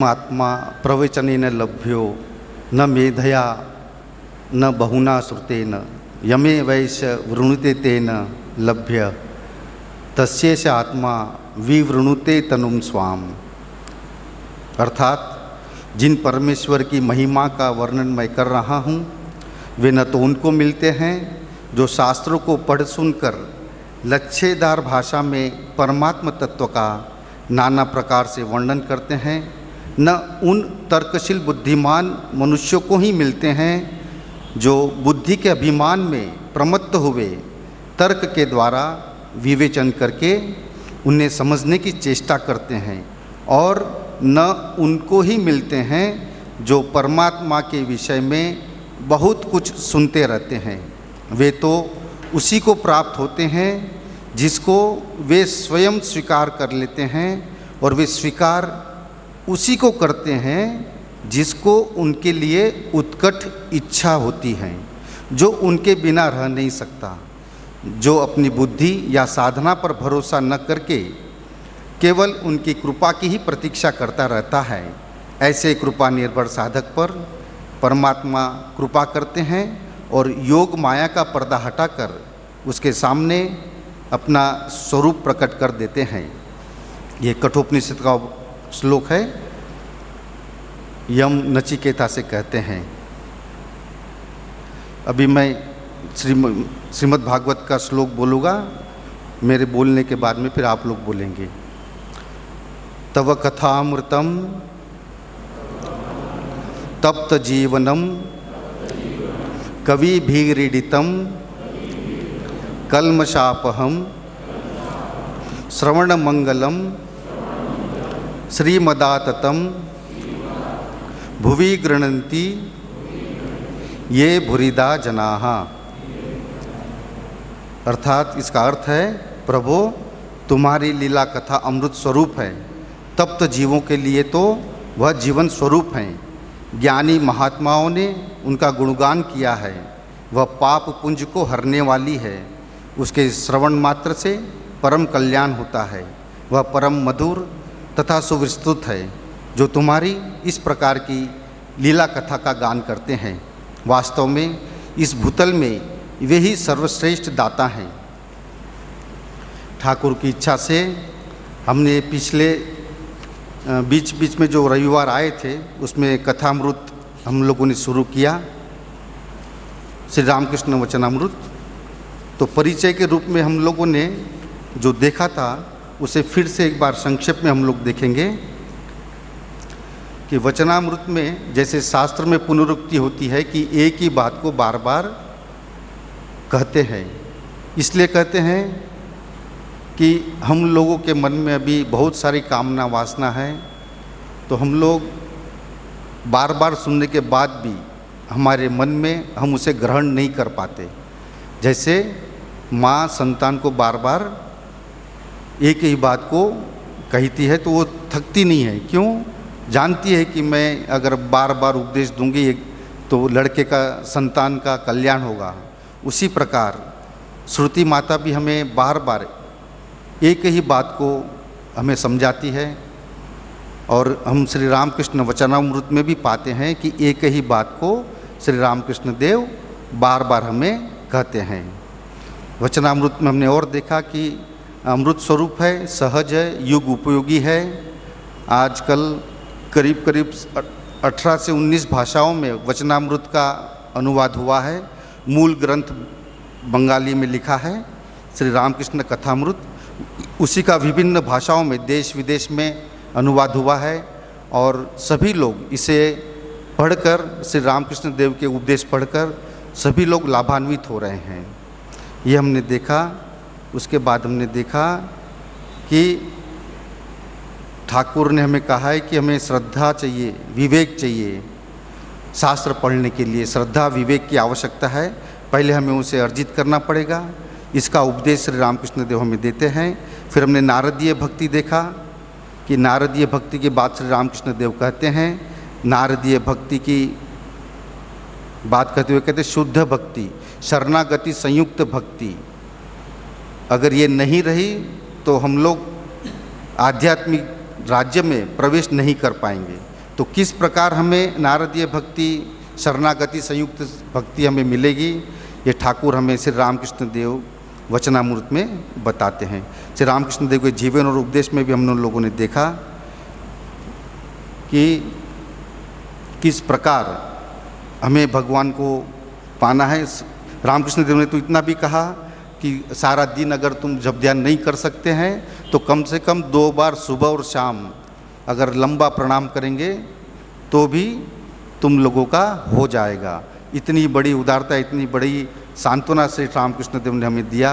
आत्मा प्रवचनेन लभ्यो न मेधया न बहुना श्रुतेन यमे वैश्य वृणुते तेन लभ्य तस्येष आत्मा विवृणुते तनुम स्वाम। अर्थात जिन परमेश्वर की महिमा का वर्णन मैं कर रहा हूँ वे न तो उनको मिलते हैं जो शास्त्रों को पढ़ सुनकर लच्छेदार भाषा में परमात्म तत्व का नाना प्रकार से वर्णन करते हैं, न उन तर्कशील बुद्धिमान मनुष्यों को ही मिलते हैं जो बुद्धि के अभिमान में प्रमत्त हुए तर्क के द्वारा विवेचन करके उन्हें समझने की चेष्टा करते हैं, और न उनको ही मिलते हैं जो परमात्मा के विषय में बहुत कुछ सुनते रहते हैं। वे तो उसी को प्राप्त होते हैं जिसको वे स्वयं स्वीकार कर लेते हैं, और वे स्वीकार उसी को करते हैं जिसको उनके लिए उत्कट इच्छा होती है, जो उनके बिना रह नहीं सकता, जो अपनी बुद्धि या साधना पर भरोसा न करके केवल उनकी कृपा की ही प्रतीक्षा करता रहता है। ऐसे कृपा निर्भर साधक पर परमात्मा कृपा करते हैं और योग माया का पर्दा हटाकर उसके सामने अपना स्वरूप प्रकट कर देते हैं। ये कठोपनिषद का श्लोक है। यम नचिकेता से कहते हैं। अभी मैं श्रीमद् भागवत का श्लोक बोलूँगा, मेरे बोलने के बाद में फिर आप लोग बोलेंगे। तव कथामृतम तप्त जीवनम कविभिरीडितम कल्मषापहम श्रवणमंगलम श्रीमदाततम भुवि गृह्णन्ति ये भुरिदा जनाः। अर्थात इसका अर्थ है, प्रभु तुम्हारी लीला कथा अमृत स्वरूप है, तप्त जीवों के लिए तो वह जीवन स्वरूप हैं। ज्ञानी महात्माओं ने उनका गुणगान किया है। वह पाप पुंज को हरने वाली है। उसके श्रवण मात्र से परम कल्याण होता है। वह परम मधुर तथा सुविस्तृत है, जो तुम्हारी इस प्रकार की लीला कथा का गान करते हैं। वास्तव में इस भूतल में वे ही सर्वश्रेष्ठ दाता हैं। ठाकुर की इच्छा से हमने पिछले बीच में जो रविवार आए थे उसमें कथामृत हम लोगों ने शुरू किया, श्री रामकृष्ण वचनामृत। तो परिचय के रूप में हम लोगों ने जो देखा था उसे फिर से एक बार संक्षेप में हम लोग देखेंगे कि वचनामृत में जैसे शास्त्र में पुनरुक्ति होती है कि एक ही बात को बार बार कहते हैं। इसलिए कहते हैं कि हम लोगों के मन में अभी बहुत सारी कामना वासना है, तो हम लोग बार बार सुनने के बाद भी हमारे मन में हम उसे ग्रहण नहीं कर पाते। जैसे माँ संतान को बार बार एक ही बात को कहती है तो वो थकती नहीं है। क्यों? जानती है कि मैं अगर बार बार उपदेश दूंगी तो लड़के का संतान का कल्याण होगा। उसी प्रकार श्रुति माता भी हमें बार बार एक ही बात को हमें समझाती है, और हम श्री रामकृष्ण वचनामृत में भी पाते हैं कि एक ही बात को श्री रामकृष्ण देव बार बार हमें कहते हैं। वचनामृत में हमने और देखा कि अमृत स्वरूप है, सहज है, युग उपयोगी है। आजकल करीब 18 से 19 भाषाओं में वचनामृत का अनुवाद हुआ है। मूल ग्रंथ बंगाली में लिखा है श्री रामकृष्ण कथामृत, उसी का विभिन्न भाषाओं में देश विदेश में अनुवाद हुआ है, और सभी लोग इसे पढ़कर श्री रामकृष्ण देव के उपदेश पढ़कर सभी लोग लाभान्वित हो रहे हैं। ये हमने देखा। उसके बाद हमने देखा कि ठाकुर ने हमें कहा है कि हमें श्रद्धा चाहिए, विवेक चाहिए। शास्त्र पढ़ने के लिए श्रद्धा विवेक की आवश्यकता है। पहले हमें उसे अर्जित करना पड़ेगा। इसका उपदेश श्री रामकृष्ण देव हमें देते हैं। फिर हमने नारदीय भक्ति देखा कि नारदीय भक्ति के बाद श्री रामकृष्ण देव कहते हैं, नारदीय भक्ति की बात करते हुए कहते शुद्ध भक्ति, शरणागति संयुक्त भक्ति। अगर ये नहीं रही तो हम लोग आध्यात्मिक राज्य में प्रवेश नहीं कर पाएंगे। तो किस प्रकार हमें नारदीय भक्ति, शरणागति, संयुक्त भक्ति हमें मिलेगी, ये ठाकुर हमें श्री रामकृष्ण देव वचनामृत में बताते हैं। श्री रामकृष्ण देव के जीवन और उपदेश में भी हम लोगों ने देखा कि किस प्रकार हमें भगवान को पाना है। रामकृष्ण देव ने तो इतना भी कहा कि सारा दिन अगर तुम जप ध्यान नहीं कर सकते हैं तो कम से कम 2 बार सुबह और शाम अगर लंबा प्रणाम करेंगे तो भी तुम लोगों का हो जाएगा। इतनी बड़ी उदारता, इतनी बड़ी सांत्वना श्री रामकृष्ण देव ने हमें दिया।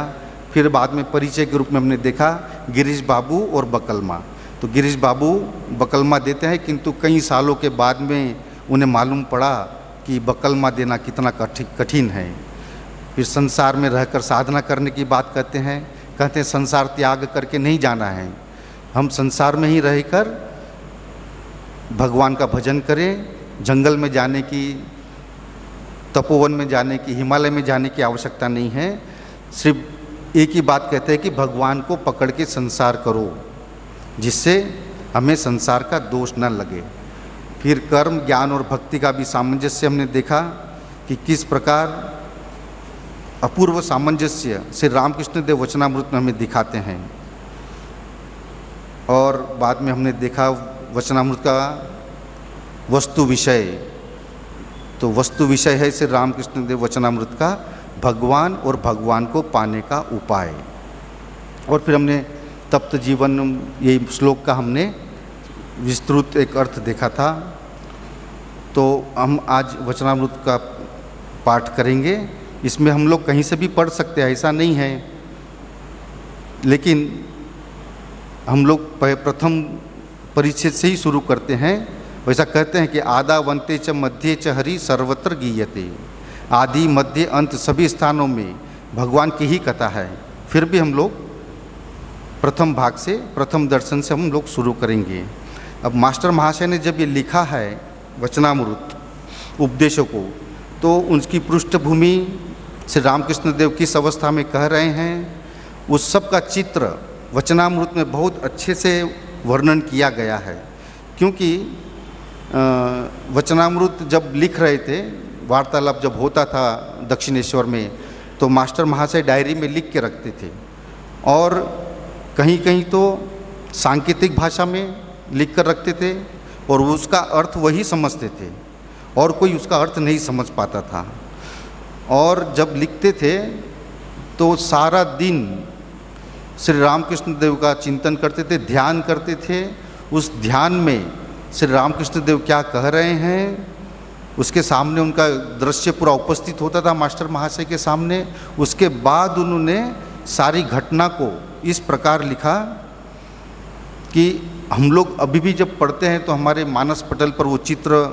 फिर बाद में परिचय के रूप में हमने देखा गिरीश बाबू और बकलमा। तो गिरीश बाबू बकलमा देते हैं, किंतु कई सालों के बाद में उन्हें मालूम पड़ा कि बकलमा देना कितना कठिन है। फिर संसार में रहकर साधना करने की बात कहते हैं संसार त्याग करके नहीं जाना है, हम संसार में ही रहकर भगवान का भजन करें। जंगल में जाने की, तपोवन में जाने की, हिमालय में जाने की आवश्यकता नहीं है। सिर्फ एक ही बात कहते हैं कि भगवान को पकड़ के संसार करो, जिससे हमें संसार का दोष न लगे। फिर कर्म, ज्ञान और भक्ति का भी सामंजस्य हमने देखा कि किस प्रकार अपूर्व सामंजस्य श्री रामकृष्ण देव वचनामृत में हमें दिखाते हैं। और बाद में हमने देखा वचनामृत का वस्तु विषय। तो वस्तु विषय है श्री रामकृष्ण देव वचनामृत का भगवान और भगवान को पाने का उपाय। और फिर हमने तप्त जीवन, ये श्लोक का हमने विस्तृत एक अर्थ देखा था। तो हम आज वचनामृत का पाठ करेंगे। इसमें हम लोग कहीं से भी पढ़ सकते हैं, ऐसा नहीं है, लेकिन हम लोग प्रथम परिच्छेद से ही शुरू करते हैं। वैसा कहते हैं कि आदा वंते च मध्य च हरि सर्वत्र गीयते। आदि, मध्य, अंत सभी स्थानों में भगवान की ही कथा है। फिर भी हम लोग प्रथम भाग से, प्रथम दर्शन से हम लोग शुरू करेंगे। अब मास्टर महाशय ने जब ये लिखा है वचनामृत उपदेशों को, तो उनकी पृष्ठभूमि श्री रामकृष्ण देव किस अवस्था में कह रहे हैं, उस सब का चित्र वचनामृत में बहुत अच्छे से वर्णन किया गया है। क्योंकि वचनामृत जब लिख रहे थे, वार्तालाप जब होता था दक्षिणेश्वर में, तो मास्टर महाशय डायरी में लिख के रखते थे और कहीं कहीं तो सांकेतिक भाषा में लिख कर रखते थे और उसका अर्थ वही समझते थे और कोई उसका अर्थ नहीं समझ पाता था। और जब लिखते थे तो सारा दिन श्री रामकृष्ण देव का चिंतन करते थे, ध्यान करते थे। उस ध्यान में श्री रामकृष्ण देव क्या कह रहे हैं, उसके सामने उनका दृश्य पूरा उपस्थित होता था मास्टर महाशय के सामने। उसके बाद उन्होंने सारी घटना को इस प्रकार लिखा कि हम लोग अभी भी जब पढ़ते हैं तो हमारे मानस पटल पर वो चित्र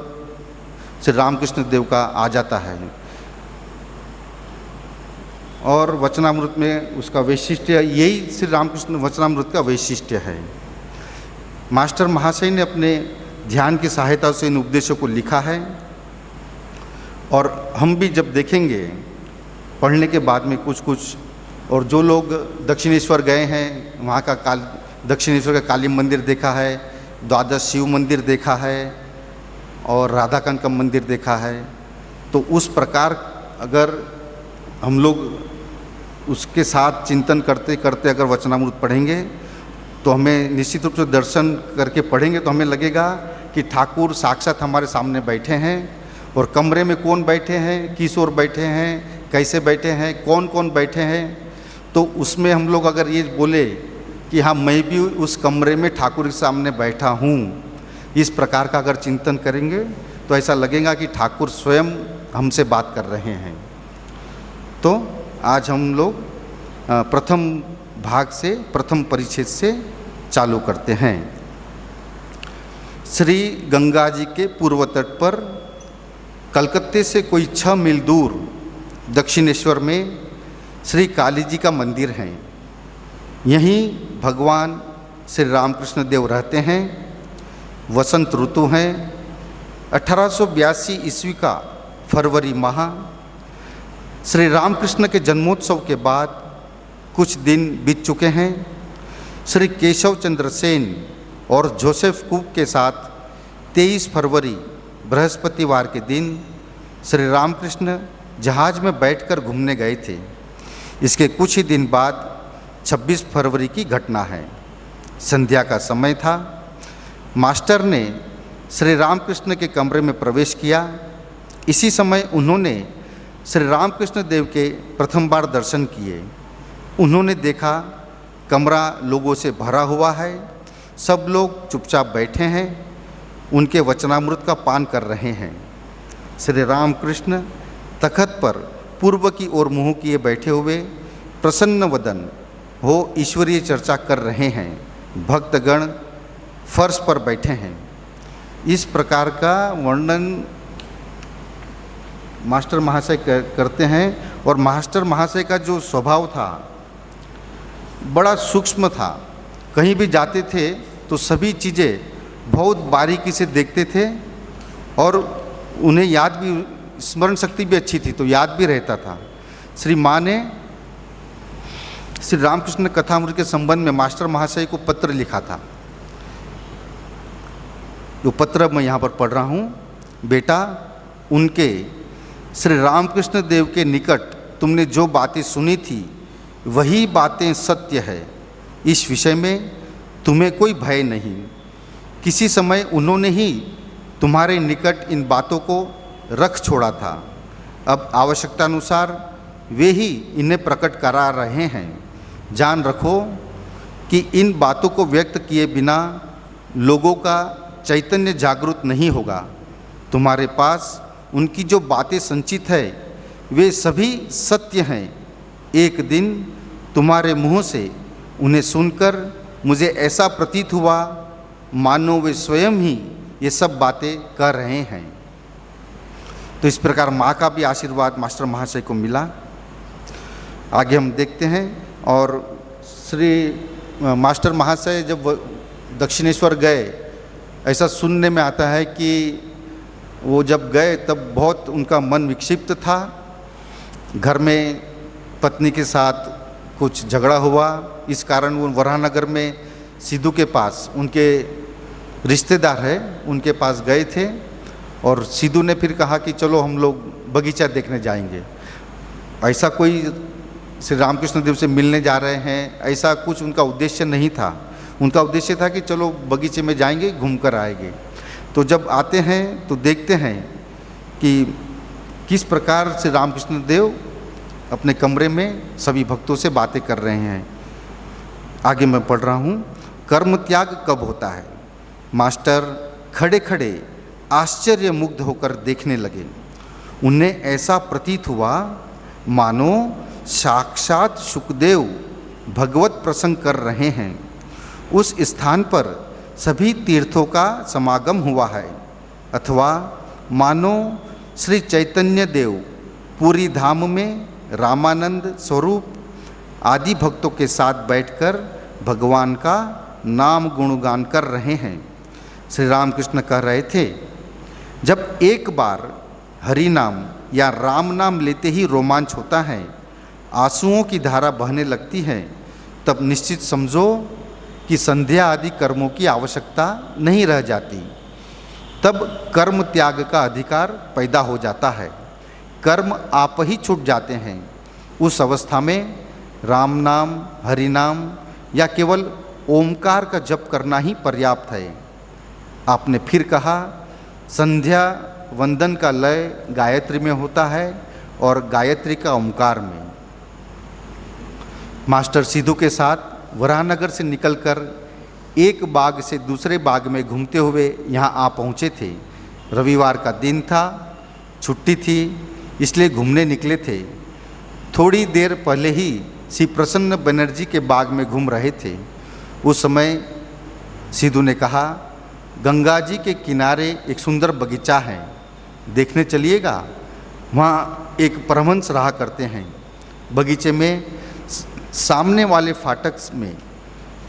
श्री रामकृष्ण देव का आ जाता है। और वचनामृत में उसका वैशिष्ट्य, यही श्री रामकृष्ण वचनामृत का वैशिष्ट्य है। मास्टर महाशय ने अपने ध्यान की सहायता से इन उपदेशों को लिखा है। और हम भी जब देखेंगे पढ़ने के बाद में कुछ, और जो लोग दक्षिणेश्वर गए हैं वहाँ का दक्षिणेश्वर का काली मंदिर देखा है, द्वादश शिव मंदिर देखा है और राधाकांत का मंदिर देखा है, तो उस प्रकार अगर हम लोग उसके साथ चिंतन करते करते अगर वचनामृत पढ़ेंगे तो हमें निश्चित रूप से दर्शन करके पढ़ेंगे तो हमें लगेगा कि ठाकुर साक्षात हमारे सामने बैठे हैं। और कमरे में कौन बैठे हैं, किस ओर बैठे हैं, कैसे बैठे हैं, कौन कौन बैठे हैं, तो उसमें हम लोग अगर ये बोले कि हाँ मैं भी उस कमरे में ठाकुर के सामने बैठा हूँ, इस प्रकार का अगर चिंतन करेंगे तो ऐसा लगेगा कि ठाकुर स्वयं हमसे बात कर रहे हैं। तो आज हम लोग प्रथम भाग से, प्रथम परिच्छेद से चालू करते हैं। श्री गंगा जी के पूर्व तट पर कलकत्ते से कोई 6 मील दूर दक्षिणेश्वर में श्री काली जी का मंदिर है। यहीं भगवान श्री रामकृष्ण देव रहते हैं। वसंत ऋतु है। 1882 ईस्वी का फरवरी माह, श्री रामकृष्ण के जन्मोत्सव के बाद कुछ दिन बीत चुके हैं। श्री केशव चंद्र सेन और जोसेफ कुक के साथ 23 फरवरी बृहस्पतिवार के दिन श्री रामकृष्ण जहाज में बैठकर घूमने गए थे। इसके कुछ ही दिन बाद 26 फरवरी की घटना है। संध्या का समय था। मास्टर ने श्री रामकृष्ण के कमरे में प्रवेश किया। इसी समय उन्होंने श्री रामकृष्ण देव के प्रथम बार दर्शन किए। उन्होंने देखा कमरा लोगों से भरा हुआ है, सब लोग चुपचाप बैठे हैं, उनके वचनामृत का पान कर रहे हैं। श्री रामकृष्ण तखत पर पूर्व की ओर मुँह किए बैठे हुए प्रसन्न वदन हो ईश्वरीय चर्चा कर रहे हैं। भक्तगण फर्श पर बैठे हैं। इस प्रकार का वर्णन मास्टर महाशय करते हैं। और मास्टर महाशय का जो स्वभाव था बड़ा सूक्ष्म था। कहीं भी जाते थे तो सभी चीज़ें बहुत बारीकी से देखते थे और उन्हें याद भी, स्मरण शक्ति भी अच्छी थी तो याद भी रहता था। श्री माँ ने श्री रामकृष्ण कथामृत के संबंध में मास्टर महाशय को पत्र लिखा था। जो पत्र मैं यहाँ पर पढ़ रहा हूँ। बेटा, उनके श्री रामकृष्ण देव के निकट तुमने जो बातें सुनी थी वही बातें सत्य है। इस विषय में तुम्हें कोई भय नहीं। किसी समय उन्होंने ही तुम्हारे निकट इन बातों को रख छोड़ा था। अब आवश्यकतानुसार वे ही इन्हें प्रकट करा रहे हैं। जान रखो कि इन बातों को व्यक्त किए बिना लोगों का चैतन्य जागृत नहीं होगा। तुम्हारे पास उनकी जो बातें संचित है वे सभी सत्य हैं। एक दिन तुम्हारे मुँह से उन्हें सुनकर मुझे ऐसा प्रतीत हुआ मानो वे स्वयं ही ये सब बातें कर रहे हैं। तो इस प्रकार माँ का भी आशीर्वाद मास्टर महाशय को मिला। आगे हम देखते हैं। और श्री मास्टर महाशय जब दक्षिणेश्वर गए, ऐसा सुनने में आता है कि वो जब गए तब बहुत उनका मन विक्षिप्त था। घर में पत्नी के साथ कुछ झगड़ा हुआ। इस कारण वो वराहनगर में सिद्धू के पास, उनके रिश्तेदार है, उनके पास गए थे। और सिद्धू ने फिर कहा कि चलो हम लोग बगीचा देखने जाएंगे। ऐसा कोई श्री रामकृष्ण देव से मिलने जा रहे हैं, ऐसा कुछ उनका उद्देश्य नहीं था। उनका उद्देश्य था कि चलो बगीचे में जाएंगे, घूम कर आएंगे। तो जब आते हैं तो देखते हैं कि किस प्रकार श्री रामकृष्ण देव अपने कमरे में सभी भक्तों से बातें कर रहे हैं। आगे मैं पढ़ रहा हूँ। कर्म त्याग कब होता है? मास्टर खड़े खड़े आश्चर्य मुग्ध होकर देखने लगे। उन्हें ऐसा प्रतीत हुआ मानो साक्षात शुकदेव भगवत प्रसंग कर रहे हैं। उस स्थान पर सभी तीर्थों का समागम हुआ है, अथवा मानो श्री चैतन्य देव पूरी धाम में रामानंद स्वरूप आदि भक्तों के साथ बैठकर भगवान का नाम गुणगान कर रहे हैं। श्री रामकृष्ण कह रहे थे, जब एक बार हरि नाम या राम नाम लेते ही रोमांच होता है, आंसुओं की धारा बहने लगती है, तब निश्चित समझो कि संध्या आदि कर्मों की आवश्यकता नहीं रह जाती। तब कर्म त्याग का अधिकार पैदा हो जाता है। कर्म आप ही छूट जाते हैं। उस अवस्था में राम नाम, हरि नाम या केवल ओमकार का जप करना ही पर्याप्त है। आपने फिर कहा, संध्या वंदन का लय गायत्री में होता है और गायत्री का ओमकार में। मास्टर सिद्धू के साथ वराहनगर से निकलकर एक बाग से दूसरे बाग में घूमते हुए यहाँ आ पहुँचे थे। रविवार का दिन था, छुट्टी थी, इसलिए घूमने निकले थे। थोड़ी देर पहले ही श्री प्रसन्न बनर्जी के बाग में घूम रहे थे। उस समय सिद्धू ने कहा, गंगा जी के किनारे एक सुंदर बगीचा है, देखने चलिएगा। वहाँ एक परमहंस रहा करते हैं। बगीचे में सामने वाले फाटक में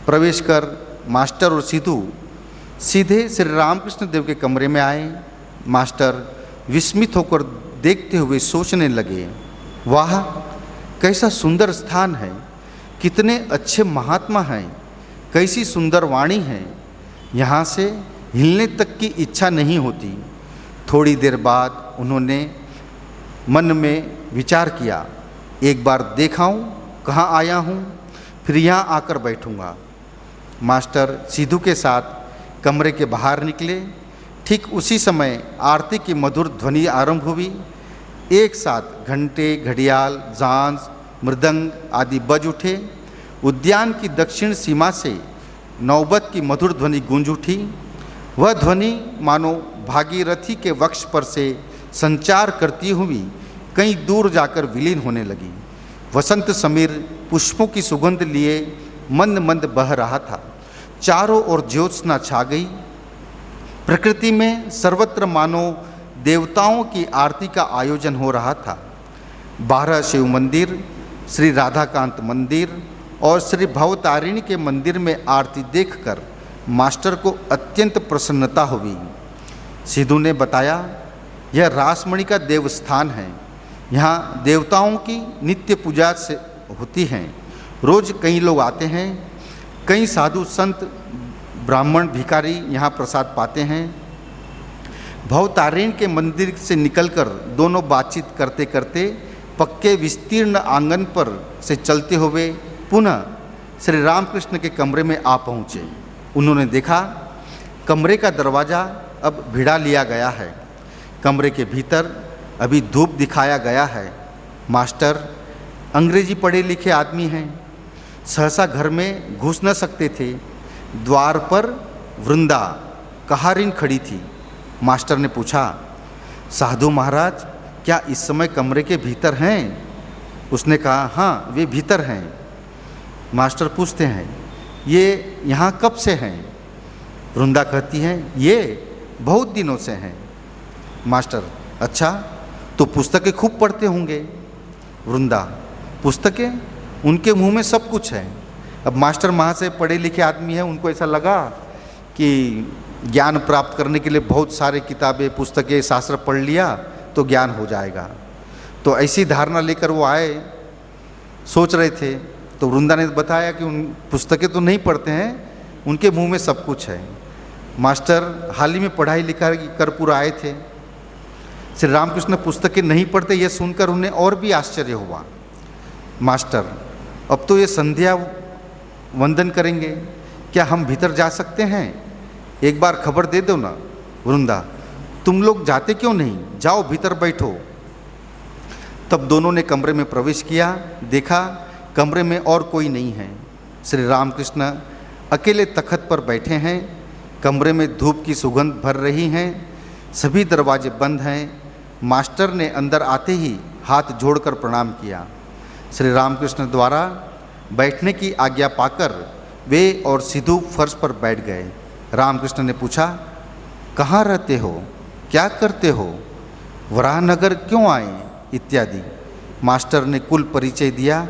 प्रवेश कर मास्टर और सिद्धू सीधे श्री रामकृष्ण देव के कमरे में आए। मास्टर विस्मित होकर देखते हुए सोचने लगे, वाह कैसा सुंदर स्थान है, कितने अच्छे महात्मा हैं, कैसी सुंदर वाणी है। यहाँ से हिलने तक की इच्छा नहीं होती। थोड़ी देर बाद उन्होंने मन में विचार किया, एक बार देखाऊं कहाँ आया हूँ, फिर यहाँ आकर बैठूँगा। मास्टर सिद्धू के साथ कमरे के बाहर निकले। ठीक उसी समय आरती की मधुर ध्वनि आरंभ हुई। एक साथ घंटे, घड़ियाल, झांझ, मृदंग आदि बज उठे। उद्यान की दक्षिण सीमा से नौबत की मधुर ध्वनि गूंज उठी। वह ध्वनि मानो भागीरथी के वक्ष पर से संचार करती हुई कहीं दूर जाकर विलीन होने लगी। वसंत समीर पुष्पों की सुगंध लिए मंद मंद बह रहा था। चारों ओर ज्योत्सना छा गई। प्रकृति में सर्वत्र मानो देवताओं की आरती का आयोजन हो रहा था। 12 शिव मंदिर, श्री राधाकांत मंदिर और श्री भवतारिणी के मंदिर में आरती देखकर मास्टर को अत्यंत प्रसन्नता हुई। सिद्धू ने बताया, यह रासमणि का देवस्थान है। यहाँ देवताओं की नित्य पूजा से होती हैं। रोज कई लोग आते हैं। कई साधु संत ब्राह्मण भिखारी यहाँ प्रसाद पाते हैं। भवतारिणी के मंदिर से निकलकर दोनों बातचीत करते करते पक्के विस्तीर्ण आंगन पर से चलते हुए पुनः श्री रामकृष्ण के कमरे में आ पहुँचे। उन्होंने देखा कमरे का दरवाज़ा अब भिड़ा लिया गया है। कमरे के भीतर अभी धूप दिखाया गया है। मास्टर अंग्रेजी पढ़े लिखे आदमी हैं, सहसा घर में घुस न सकते थे। द्वार पर वृंदा कहारिन खड़ी थी। मास्टर ने पूछा, साधु महाराज क्या इस समय कमरे के भीतर हैं? उसने कहा, हाँ वे भीतर हैं। मास्टर पूछते हैं, ये यहाँ कब से हैं? वृंदा कहती हैं, ये बहुत दिनों से हैं। मास्टर, अच्छा तो पुस्तकें खूब पढ़ते होंगे। वृंदा, पुस्तकें? उनके मुंह में सब कुछ है। अब मास्टर वहाँ से पढ़े लिखे आदमी हैं, उनको ऐसा लगा कि ज्ञान प्राप्त करने के लिए बहुत सारे किताबें, पुस्तकें, शास्त्र पढ़ लिया तो ज्ञान हो जाएगा। तो ऐसी धारणा लेकर वो आए, सोच रहे थे। तो वृंदा ने बताया कि उन पुस्तकें तो नहीं पढ़ते हैं, उनके मुंह में सब कुछ है। मास्टर हाल ही में पढ़ाई लिखाई कर पूरा आए थे। श्री रामकृष्ण पुस्तकें नहीं पढ़ते, यह सुनकर उन्हें और भी आश्चर्य हुआ। मास्टर, अब तो ये संध्या वंदन करेंगे, क्या हम भीतर जा सकते हैं? एक बार खबर दे दो ना। वृंदा, तुम लोग जाते क्यों नहीं? जाओ भीतर बैठो। तब दोनों ने कमरे में प्रवेश किया। देखा कमरे में और कोई नहीं है। श्री रामकृष्ण अकेले तख्त पर बैठे हैं। कमरे में धूप की सुगंध भर रही हैं। सभी दरवाजे बंद हैं। मास्टर ने अंदर आते ही हाथ जोड़कर प्रणाम किया। श्री रामकृष्ण द्वारा बैठने की आज्ञा पाकर वे और सिद्धू फर्श पर बैठ गए। रामकृष्ण ने पूछा, कहाँ रहते हो, क्या करते हो, वराहनगर क्यों आए इत्यादि। मास्टर ने कुल परिचय दिया।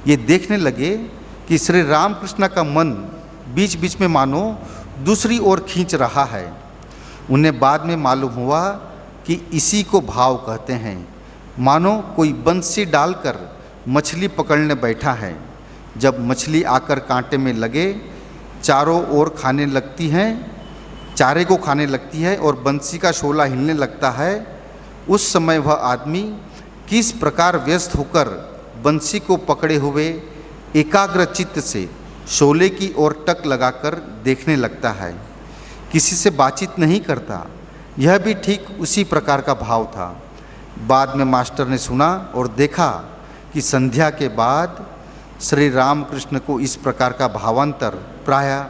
ये देखने लगे कि श्री रामकृष्ण का मन बीच बीच में मानो दूसरी ओर खींच रहा है। उन्हें बाद में मालूम हुआ कि इसी को भाव कहते हैं। मानो कोई बंसी डालकर मछली पकड़ने बैठा है। जब मछली आकर कांटे में लगे, चारों ओर खाने लगती हैं, चारे को खाने लगती है और बंसी का शोला हिलने लगता है, उस समय वह आदमी किस प्रकार व्यस्त होकर बंसी को पकड़े हुए एकाग्र चित्त से शोले की ओर टक लगाकर देखने लगता है। किसी से बातचीत नहीं करता। यह भी ठीक उसी प्रकार का भाव था। बाद में मास्टर ने सुना और देखा कि संध्या के बाद श्री रामकृष्ण को इस प्रकार का भावांतर प्रायः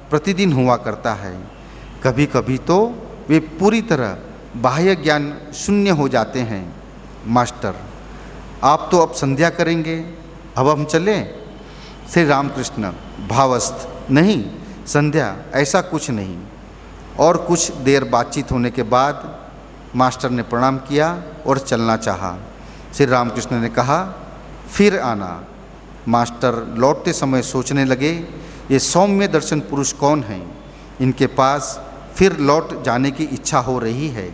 प्रतिदिन हुआ करता है। कभी कभी तो वे पूरी तरह बाह्य ज्ञान शून्य हो जाते हैं। मास्टर, आप तो अब संध्या करेंगे, अब हम चलें? श्री रामकृष्ण भावस्थ, नहीं संध्या ऐसा कुछ नहीं। और कुछ देर बातचीत होने के बाद मास्टर ने प्रणाम किया और चलना चाहा। श्री रामकृष्ण ने कहा, फिर आना। मास्टर लौटते समय सोचने लगे, ये सौम्य दर्शन पुरुष कौन हैं? इनके पास फिर लौट जाने की इच्छा हो रही है।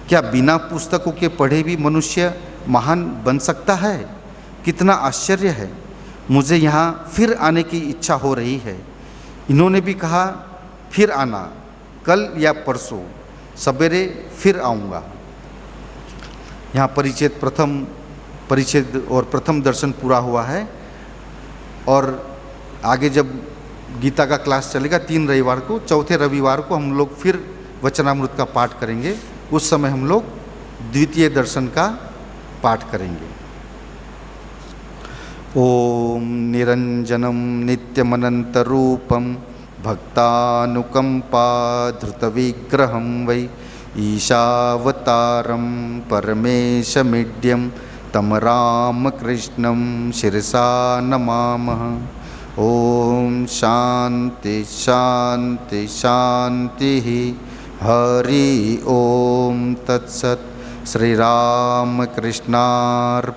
क्या बिना पुस्तकों के पढ़े भी मनुष्य महान बन सकता है? कितना आश्चर्य है। मुझे यहाँ फिर आने की इच्छा हो रही है। इन्होंने भी कहा फिर आना, कल या परसों सवेरे फिर आऊँगा। यहाँ परिच्छेद और प्रथम दर्शन पूरा हुआ है और आगे जब गीता का क्लास चलेगा 3 रविवार को, चौथे रविवार को हम लोग फिर वचनामृत का पाठ करेंगे। उस समय हम लोग द्वितीय दर्शन का पाठ करेंगे। ओम निरंजनम नित्यमनंतरूपम भक्तानुकंपा धृतविग्रहं वै ईशावतारं परमेशमिड्यं तम रामकृष्णं शिरसा नमामः। ओम शांति शांति शांति। हरि ओम तत्सत्। श्री राम कृष्णार्पणमस्तु।